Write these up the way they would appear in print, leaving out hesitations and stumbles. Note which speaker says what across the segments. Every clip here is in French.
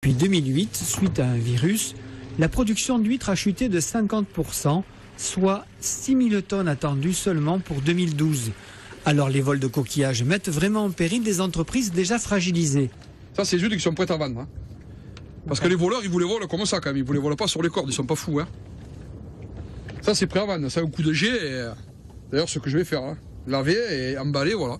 Speaker 1: Depuis 2008, suite à un virus, la production d'huîtres a chuté de 50%, soit 6 000 tonnes attendues seulement pour 2012. Alors les vols de coquillages mettent vraiment en péril des entreprises déjà fragilisées.
Speaker 2: Ça, c'est les huîtres qui sont prêtes à vendre. Hein. Parce que les voleurs, ils vous les volent comme ça quand même. Ils vous les volent pas sur les cordes, ils sont pas fous. Hein. Ça, c'est prêt à vendre. Ça a un coup de jet. D'ailleurs, ce que je vais faire, hein. Laver et emballer, voilà.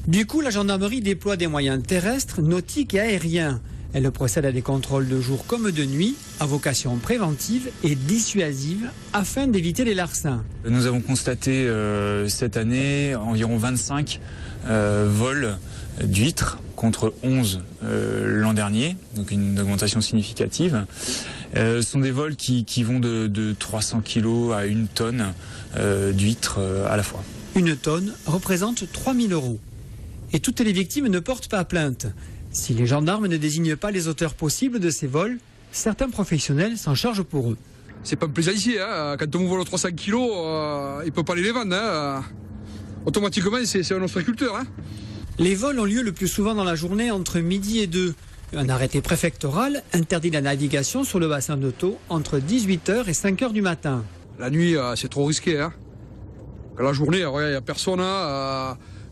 Speaker 1: Du coup, la gendarmerie déploie des moyens terrestres, nautiques et aériens. Elle procède à des contrôles de jour comme de nuit, à vocation préventive et dissuasive, afin d'éviter les larcins.
Speaker 3: Nous avons constaté cette année environ 25 vols d'huîtres contre 11 l'an dernier, donc une augmentation significative. Ce sont des vols qui vont de 300 kg à 1 tonne d'huîtres à la fois.
Speaker 1: 1 tonne représente 3 000 €. Et toutes les victimes ne portent pas plainte. Si les gendarmes ne désignent pas les auteurs possibles de ces vols, certains professionnels s'en chargent pour eux.
Speaker 2: C'est pas un plaisancier, hein. Quand on vous vole 300 kilos, il peut pas les vendre. Hein. Automatiquement, c'est un ostréiculteur. Hein.
Speaker 1: Les vols ont lieu le plus souvent dans la journée entre midi et 2. Un arrêté préfectoral interdit la navigation sur le bassin de Thau entre 18 h et 5 h du matin.
Speaker 2: La nuit, c'est trop risqué. Hein. Quand la journée, il n'y a personne.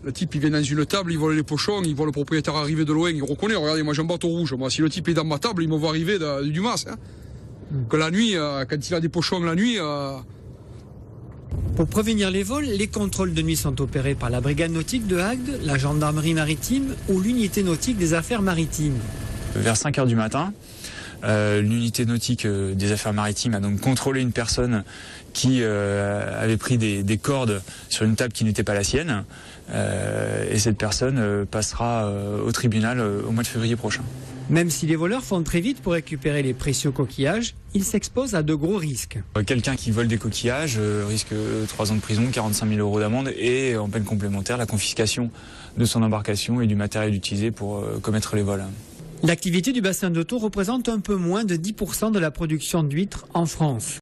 Speaker 2: Le type, il vient dans une table, il vole les pochons, il voit le propriétaire arriver de loin, il reconnaît, regardez, moi j'ai un bateau rouge. Moi, si le type est dans ma table, il me voit arriver du mas. Hein. Que la nuit, quand il a des pochons la nuit...
Speaker 1: Pour prévenir les vols, les contrôles de nuit sont opérés par la brigade nautique de Agde, la gendarmerie maritime ou l'unité nautique des affaires maritimes.
Speaker 3: Vers 5 h du matin, l'unité nautique des affaires maritimes a donc contrôlé une personne qui avait pris des cordes sur une table qui n'était pas la sienne. Et cette personne passera au tribunal au mois de février prochain.
Speaker 1: Même si les voleurs font très vite pour récupérer les précieux coquillages, ils s'exposent à de gros risques.
Speaker 3: Quelqu'un qui vole des coquillages risque 3 ans de prison, 45 000 € d'amende et en peine complémentaire la confiscation de son embarcation et du matériel utilisé pour commettre les vols.
Speaker 1: L'activité du bassin de Thau représente un peu moins de 10% de la production d'huîtres en France.